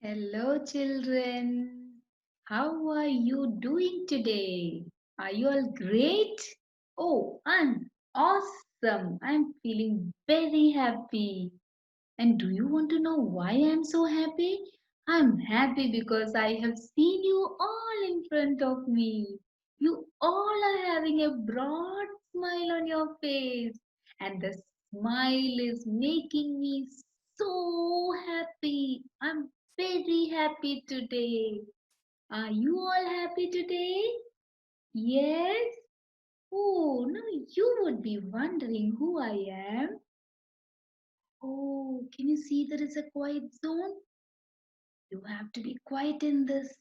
Hello, children. How are you doing today? Are you all great? Oh, I'm awesome. I'm feeling very happy. And do you want to know why I'm so happy? I'm happy because I have seen you all in front of me. You all are having a broad smile on your face, and the smile is making me so happy. I'm very happy today. Are you all happy today? Yes? Oh, now you would be wondering who I am. Oh, can you see there is a quiet zone? You have to be quiet in this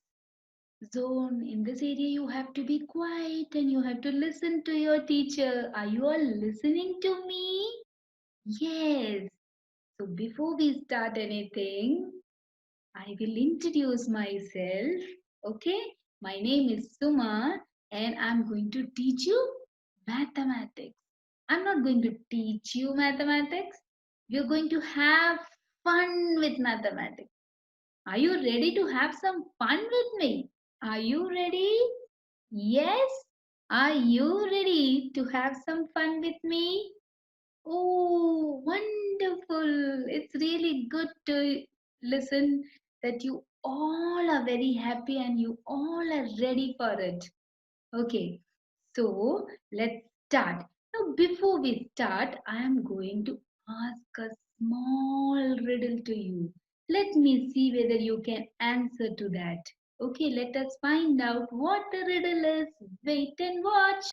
zone. In this area, you have to be quiet and you have to listen to your teacher. Are you all listening to me? Yes. So before we start anything, I will introduce myself. Okay. My name is Suma and I'm going to teach you mathematics. I'm not going to teach you mathematics. We're going to have fun with mathematics. Are you ready to have some fun with me? Are you ready? Yes? Are you ready to have some fun with me? Oh, wonderful. It's really good to listen that you all are very happy and you all are ready for it. Okay, so let's start. Now, before we start, I am going to ask a small riddle to you. Let me see whether you can answer to that. Okay, let us find out what the riddle is. Wait and watch.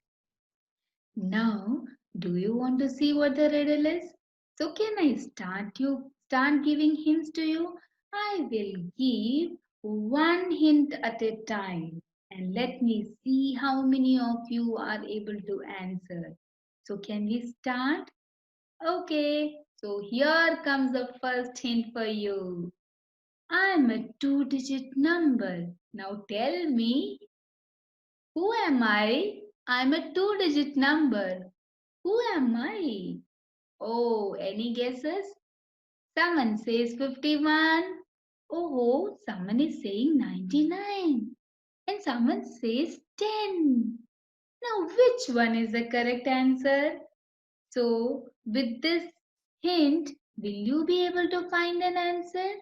Now, do you want to see what the riddle is? So can I start giving hints to you? I will give one hint at a time and let me see how many of you are able to answer. So can we start? Okay. So here comes the first hint for you. I'm a two-digit number. Now tell me, who am I? I'm a two-digit number. Who am I? Oh, any guesses? Someone says 51. Oh, someone is saying 99. And someone says 10. Now, which one is the correct answer? So, with this hint, will you be able to find an answer?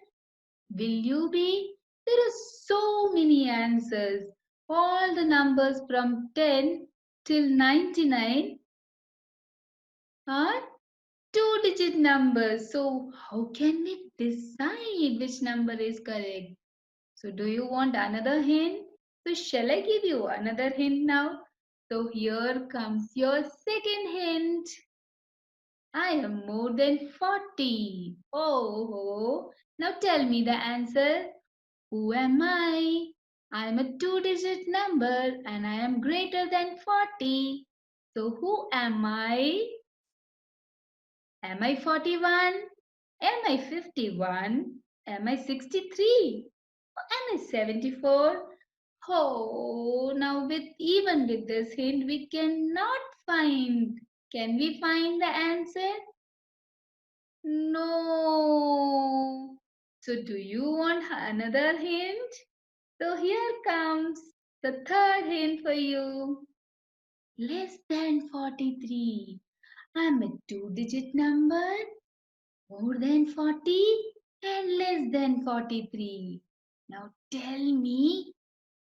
Will you be? There are so many answers. All the numbers from 10 till 99 are two-digit numbers. So how can we decide which number is correct? So do you want another hint? So shall I give you another hint now? So here comes your second hint. I am more than 40. Oh, now tell me the answer. Who am I? I am a two-digit number and I am greater than 40. So who am I? Am I 41? Am I 51? Am I 63? Or am I 74? Oh, now even with this hint, we cannot find. Can we find the answer? No. So do you want another hint? So here comes the third hint for you. Less than 43. I'm a two-digit number. More than 40 and less than 43. Now tell me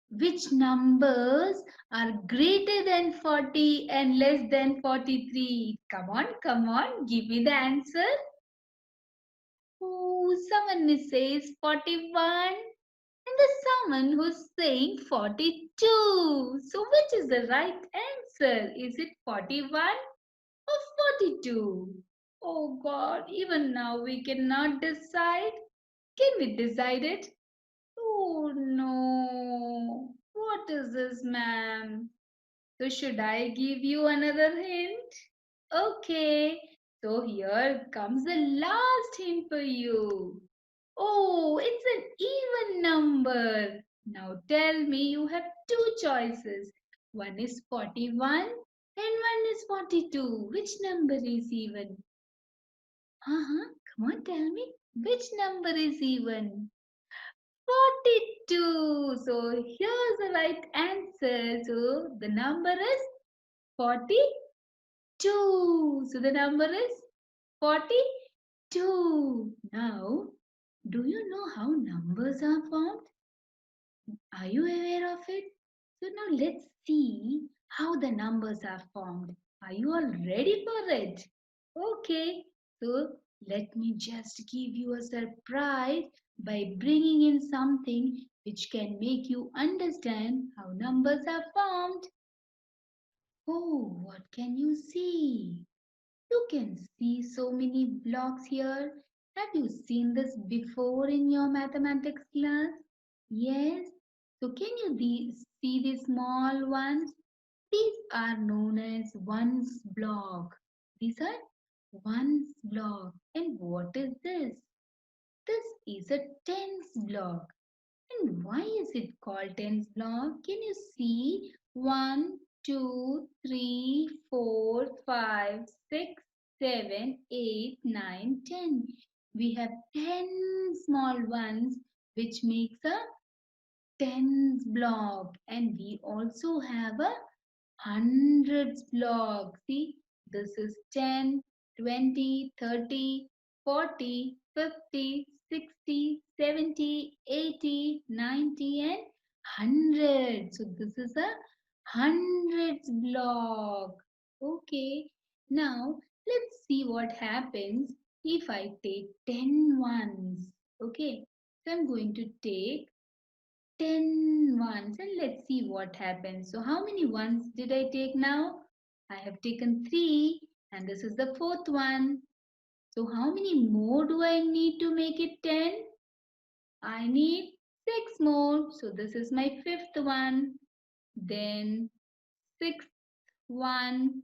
which numbers are greater than 40 and less than 43. Come on, give me the answer. Oh, someone says 41 and there's someone who's saying 42. So which is the right answer? Is it 41 or 42? Oh God, even now we cannot decide. Can we decide it? Oh no. What is this, ma'am? So should I give you another hint? Okay. So here comes the last hint for you. Oh, it's an even number. Now tell me, you have two choices. One is 41 and one is 42. Which number is even? Uh-huh. Come on, tell me. Which number is even? 42. So here's the right answer. So the number is 42. So the number is 42. Now, do you know how numbers are formed? Are you aware of it? So now let's see how the numbers are formed. Are you all ready for it? Okay, so let me just give you a surprise by bringing in something which can make you understand how numbers are formed. Oh, what can you see? You can see so many blocks here. Have you seen this before in your mathematics class? Yes. So can you see the small ones? These are known as ones block. These are ones block. And what is this? This is a tens block. And why is it called tens block? Can you see? 1, 2, 3, 4, 5, 6, 7, 8, 9, 10. We have 10 small ones which makes a tens block, and we also have a hundreds block. See, this is 10, 20, 30, 40, 50, 60, 70, 80, 90, and 100. So this is a hundreds block. Okay, now let's see what happens if I take 10 ones. Okay, so I'm going to take 10 ones and let's see what happens. So how many ones did I take now? I have taken 3 and this is the fourth one. So how many more do I need to make it 10? I need 6 more. So this is my fifth one. Then sixth one.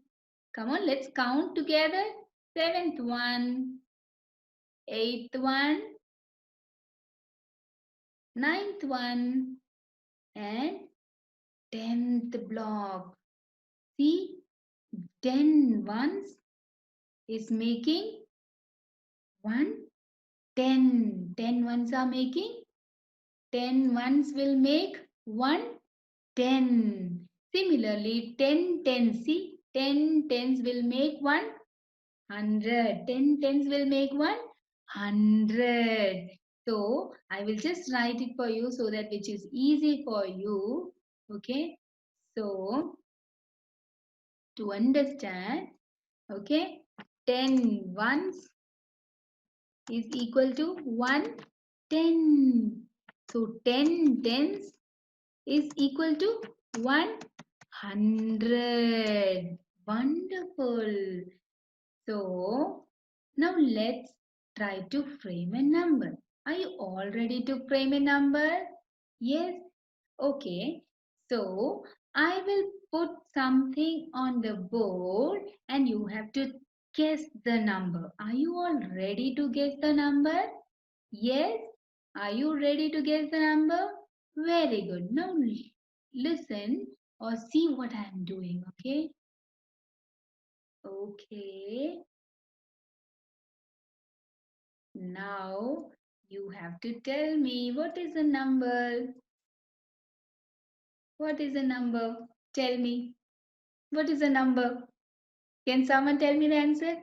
Come on, let's count together. Seventh one, eighth one, ninth one, and 10th block. See, 10 ones is making 1, 10. 10 ones are making 10 ones will make 1, 10. Similarly, 10 tens, see, 10 tens will make 100. 10 tens will make 100. So, I will just write it for you so that which is easy for you. Okay. So, to understand, okay, 10 ones is equal to 110. So 10 tens is equal to 100. Wonderful. So now let's try to frame a number. Are you all ready to frame a number? Yes? Okay. So I will put something on the board and you have to guess the number. Are you all ready to guess the number? Yes? Are you ready to guess the number? Very good. Now listen or see what I am doing. Okay? Okay. Now you have to tell me what is the number? What is the number? Tell me. What is the number? Can someone tell me the answer?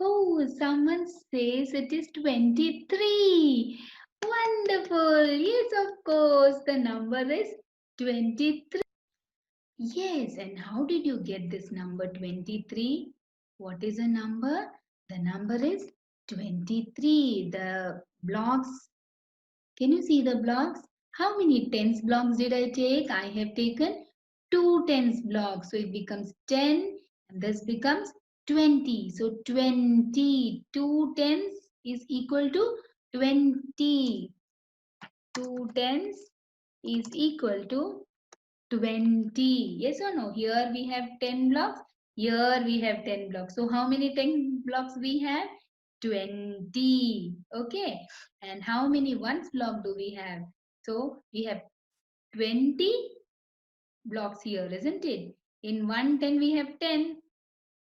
Oh, someone says it is 23. Wonderful. Yes, of course. The number is 23. Yes, and how did you get this number 23? What is a number? The number is 23. The blocks. Can you see the blocks? How many tens blocks did I take? I have taken 2 tens blocks. So it becomes 10 and this becomes 20. So 20. 2 tens is equal to 20. 2 tens is equal to 20. Yes or no? Here we have 10 blocks. Here we have 10 blocks. So how many 10 blocks we have? 20. Okay. And how many ones block do we have? So we have 20 blocks here, isn't it? In one 10 we have 10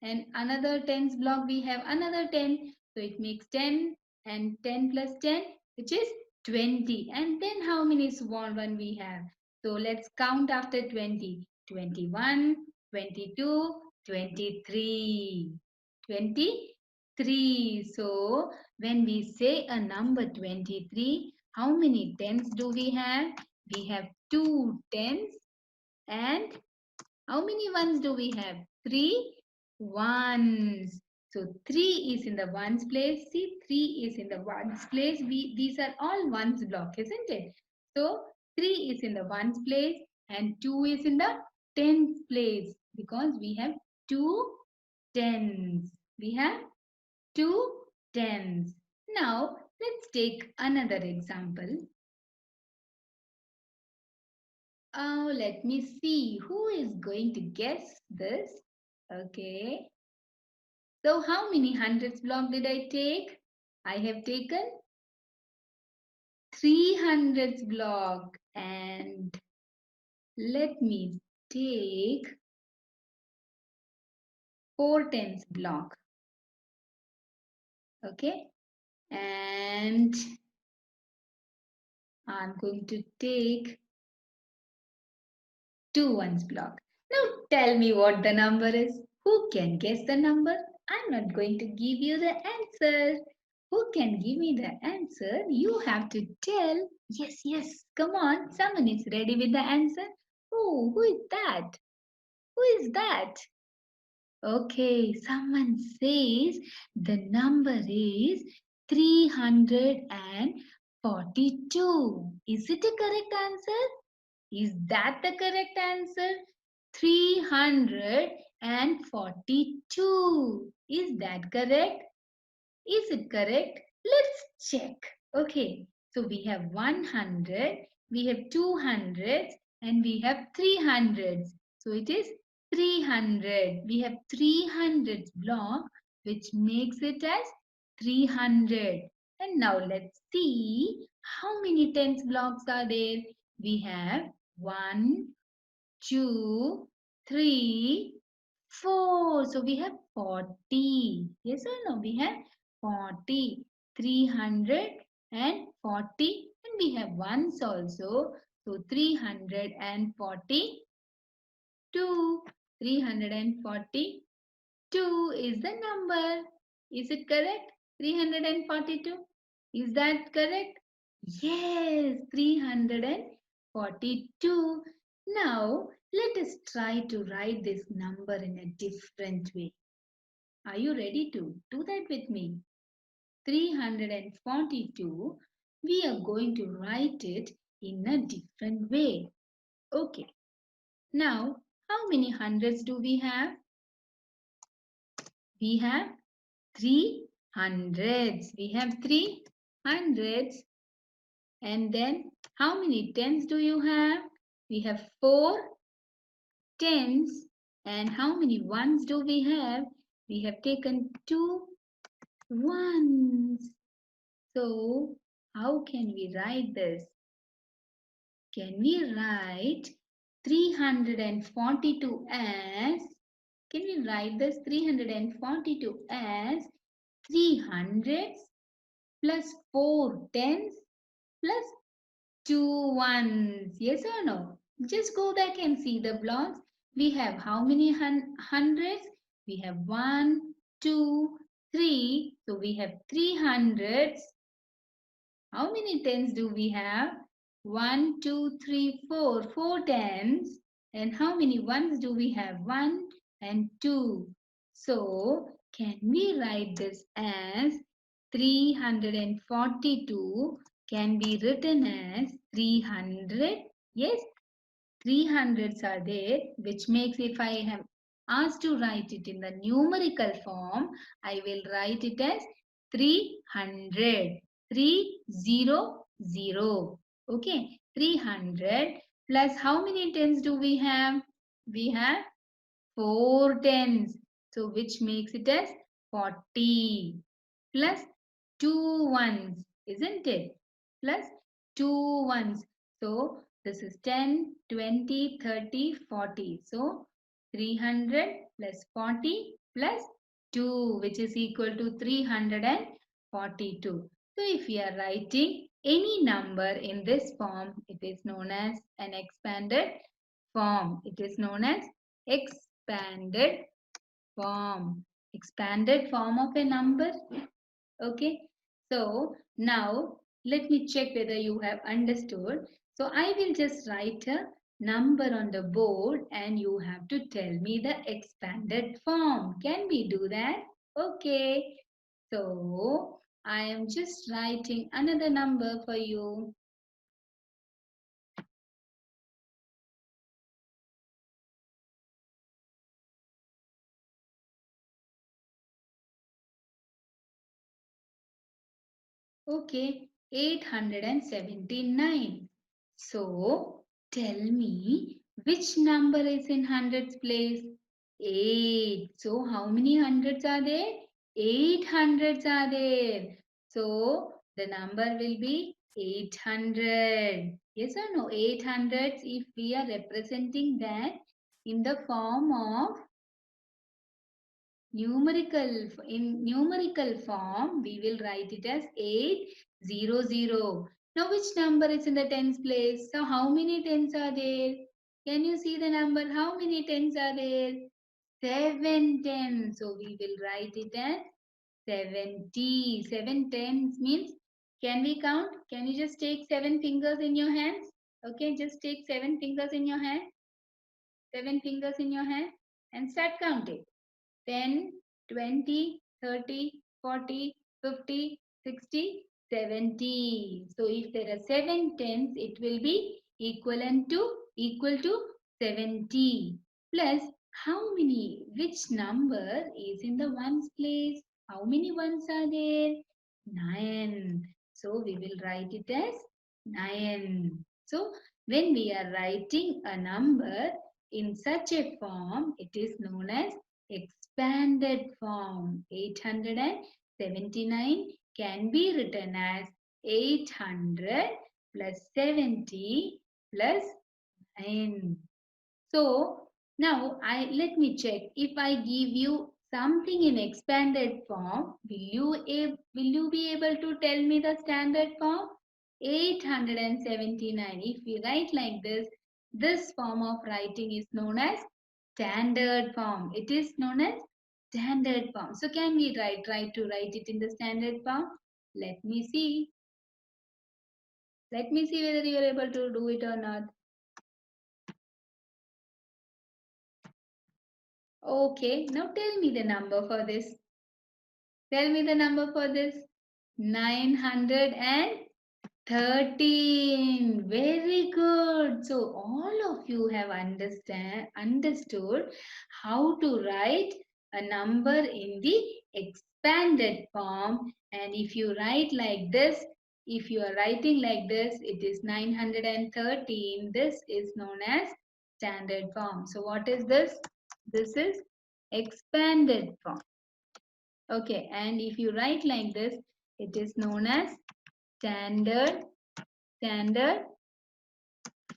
and another tens block we have another 10. So it makes 10 and 10 plus 10 which is 20. And then how many small one we have? So let's count after 20. 21, 22, 23. 23. So when we say a number 23, how many tens do we have? We have two tens and how many ones do we have? Three ones. So 3 is in the ones place. See, 3 is in the ones place. These are all ones block, isn't it? So 3 is in the ones place and 2 is in the tens place because we have two tens. We have two tens. Now let's take another example. Let me see who is going to guess this. Okay. So how many hundreds block did I take? I have taken 300 block and let me take 4 tens block. Okay. And I'm going to take 2 ones block. Now tell me what the number is. Who can guess the number? I'm not going to give you the answer. Who can give me the answer? You have to tell. Yes, yes. Come on. Someone is ready with the answer. Oh, who is that? Who is that? Okay, someone says the number is 342. Is it a correct answer? Is that the correct answer? 342. Is that correct? Is it correct? Let's check. Okay, so we have 100, we have 200, and we have 300. So it is 300. We have 300 block, which makes it as 300. And now let's see how many tens blocks are there. We have 1, 2, 3, 4. So we have 40. Yes or no? We have 40. 340. And we have ones also. So 342. 342 is the number. Is it correct? 342. Is that correct? Yes, 342. Now, let us try to write this number in a different way. Are you ready to do that with me? 342, we are going to write it in a different way. Okay. Now, how many hundreds do we have? We have three hundreds. We have three hundreds. And then how many tens do you have? We have four tens. And how many ones do we have? We have taken two ones. So how can we write this? Can we write 342 as, can we write this 342 as 300s plus 4 tens plus 2 ones? Yes or no? Just go back and see the blocks. We have how many hundreds? We have 1, 2, 3. So we have 300s. How many tens do we have? 1, 2, 3, 4. 4 tens. And how many ones do we have? 1 and 2. So, can we write this as 342 can be written as 300? Yes, 300s are there, which makes if I have asked to write it in the numerical form, I will write it as 300. 300. Okay, 300 plus how many tens do we have? We have 4 tens. So which makes it as 40 plus 2 ones, isn't it? Plus 2 ones. So this is 10, 20, 30, 40. So 300 plus 40 plus 2, which is equal to 342. So if we are writing Any number in this form, it is known as an expanded form. It is known as expanded form. Expanded form of a number. Okay. So now let me check whether you have understood. So I will just write a number on the board and you have to tell me the expanded form. Can we do that? Okay. So I am just writing another number for you. Okay, 879. So tell me which number is in hundreds place? 8. So how many hundreds are there? 8 hundreds are there. So the number will be 800. Yes or no? 800 if we are representing that in the form of numerical form, we will write it as 800. Now which number is in the tens place? So how many tens are there? Can you see the number? How many tens are there? 7 tens. So we will write it as 70. 7 tens means, can we count? Can you just take 7 fingers in your hands? Okay, just take 7 fingers in your hand. 7 fingers in your hand and start counting. 10, 20, 30, 40, 50, 60, 70. So if there are 7 tens, it will be equal to 70. Plus, how many, which number is in the ones place? How many ones are there? 9. So we will write it as 9. So when we are writing a number in such a form, it is known as expanded form. 879 can be written as 800 plus 70 plus 9. So now let me check. If I give you something in expanded form, will you be able to tell me the standard form? 879. If we write like this form of writing is known as standard form. It is known as standard form. So can we try to write it in the standard form? Let me see. Let me see whether you are able to do it or not. Okay, now tell me the number for this. Tell me the number for this. 913. Very good. So all of you have understood how to write a number in the expanded form. And if you write like this, if you are writing like this, it is 913. This is known as standard form. So what is this? This is expanded form. Okay, and if you write like this, it is known as standard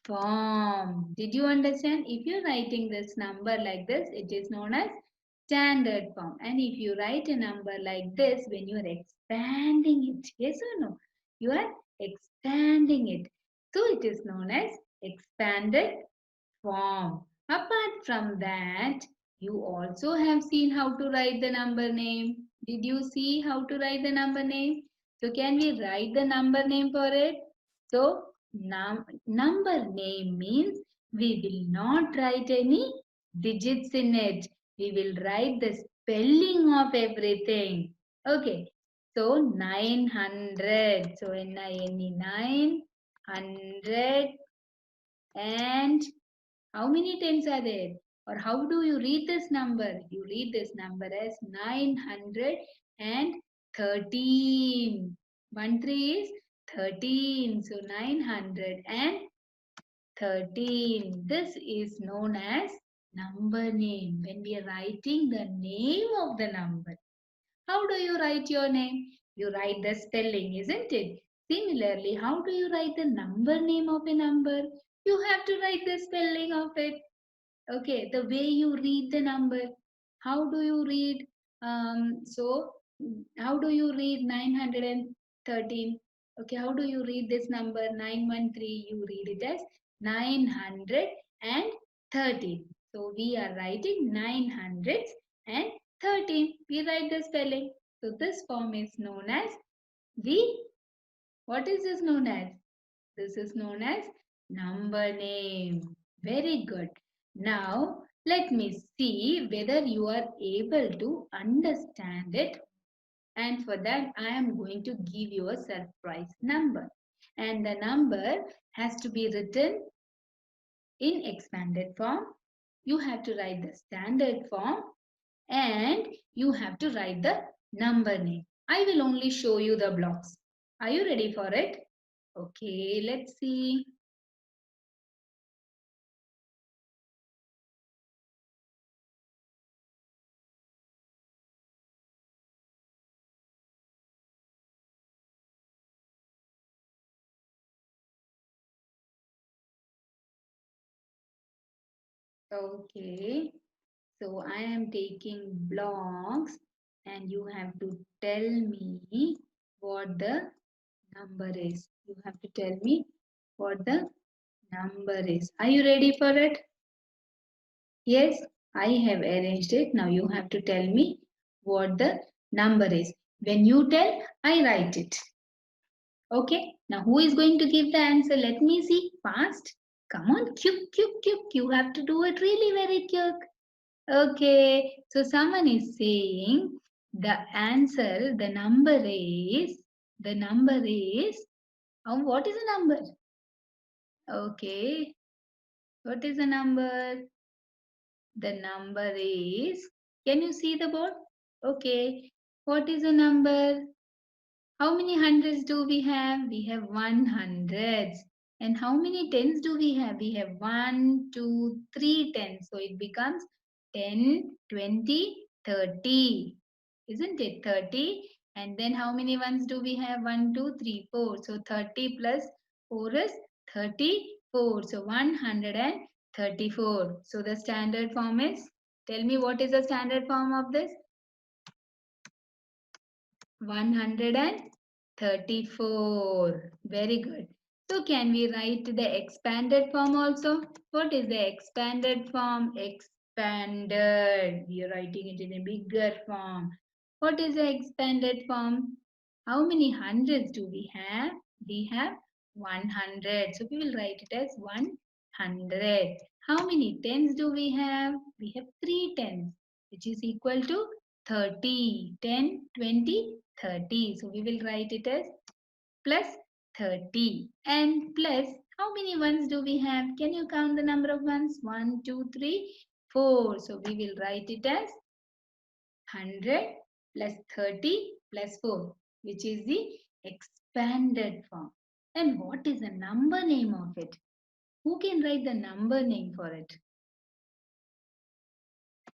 form. Did you understand? If you're writing this number like this, it is known as standard form. And if you write a number like this, when you are expanding it, yes or no? You are expanding it. So it is known as expanded form. Apart from that, you also have seen how to write the number name. Did you see how to write the number name? So can we write the number name for it? So number name means we will not write any digits in it. We will write the spelling of everything. Okay. So 900. So N-I-N-E 900 and how many tens are there? Or how do you read this number? You read this number as 913. 1 3 is 13. So 913. This is known as number name. When we are writing the name of the number. How do you write your name? You write the spelling, isn't it? Similarly, how do you write the number name of a number? You have to write the spelling of it. Okay, the way you read the number. How do you read? How do you read 913? Okay, how do you read this number 913? You read it as 913. So we are writing 913. We write the spelling. So this form is known as the, what is this known as? This is known as number name. Very good. Now let me see whether you are able to understand it, and for that I am going to give you a surprise number, and the number has to be written in expanded form. You have to write the standard form, and you have to write the number name. I will only show you the blocks. Are you ready for it? Okay, let's see. Okay, so I am taking blocks, and you have to tell me what the number is. You have to tell me what the number is. Are you ready for it? Yes, I have arranged it. Now you have to tell me what the number is. When you tell, I write it. Okay, now who is going to give the answer? Let me see. Fast. Come on, quick, quick, quick. You have to do it really very quick. Okay, so someone is saying the answer, the number is, what is the number? Okay, what is the number? The number is, can you see the board? Okay, what is the number? How many hundreds do we have? We have 100. And how many tens do we have? We have 1, 2, 3 tens. So it becomes 10, 20, 30. Isn't it 30? And then how many ones do we have? 1, 2, 3, 4. So 30 plus 4 is 34. So 134. So the standard form is, tell me what is the standard form of this? 134. Very good. So can we write the expanded form also? What is the expanded form? Expanded. We are writing it in a bigger form. What is the expanded form? How many hundreds do we have? We have 100. So we will write it as 100. How many tens do we have? We have 3 tens, which is equal to 30. 10, 20, 30. So we will write it as plus 30. And plus, how many ones do we have? Can you count the number of ones? 1, 2, 3, 4. So we will write it as 100 plus 30 plus 4, which is the expanded form. And what is the number name of it? Who can write the number name for it?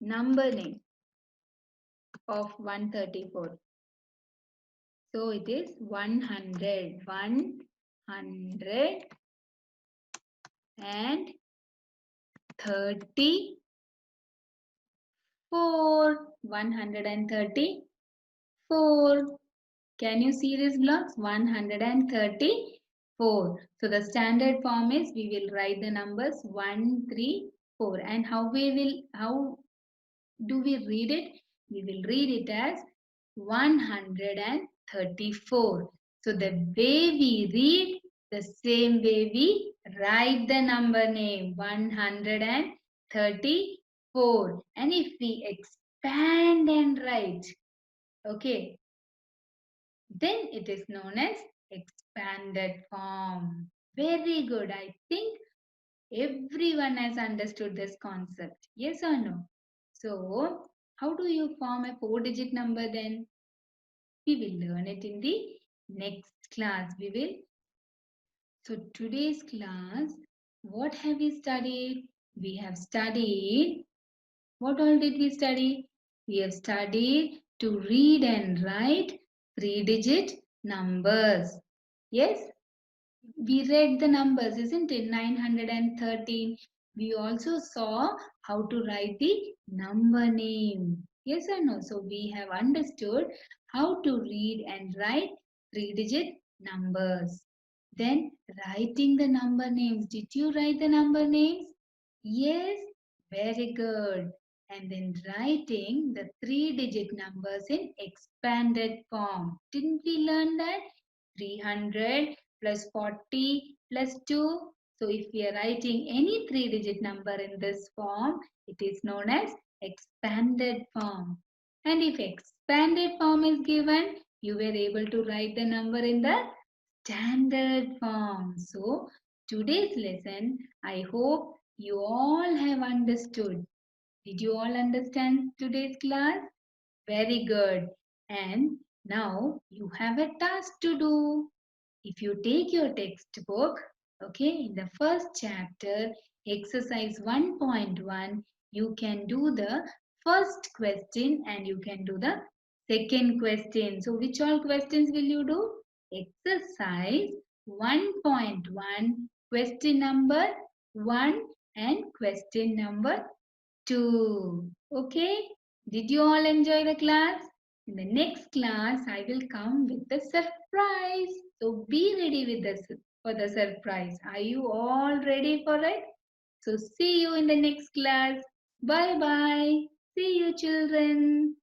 Number name of 134. So it is 100, 100 and 34. 134. Can you see these blocks? 134. So the standard form is, we will write the numbers 1, 3, 4. And how do we read it? We will read it as 134. So the way we read, the same way we write the number name, 134. And if we expand and write, okay, then it is known as expanded form. Very good. I think everyone has understood this concept. Yes or no? So, how do you form a 4-digit number then? We will learn it in the next class. So today's class, what have we studied? We have studied, what all did we study? We have studied to read and write 3-digit numbers. Yes? We read the numbers, isn't it? 913. We also saw how to write the number name. Yes or no? So we have understood how to read and write 3-digit numbers. Then writing the number names. Did you write the number names? Yes, very good. And then writing the three-digit numbers in expanded form. Didn't we learn that? 300 plus 40 plus 2. So if we are writing any three-digit number in this form, it is known as expanded form. And if expanded form is given, you were able to write the number in the standard form. So today's lesson, I hope you all have understood. Did you all understand today's class? Very good. And now you have a task to do. If you take your textbook, okay, in the first chapter, exercise 1.1, you can do the first question and you can do the second question. So, which all questions will you do? Exercise 1.1, question number 1 and question number 2. Okay, did you all enjoy the class? In the next class, I will come with the surprise. So be ready with for the surprise. Are you all ready for it? So see you in the next class. Bye bye. See you children.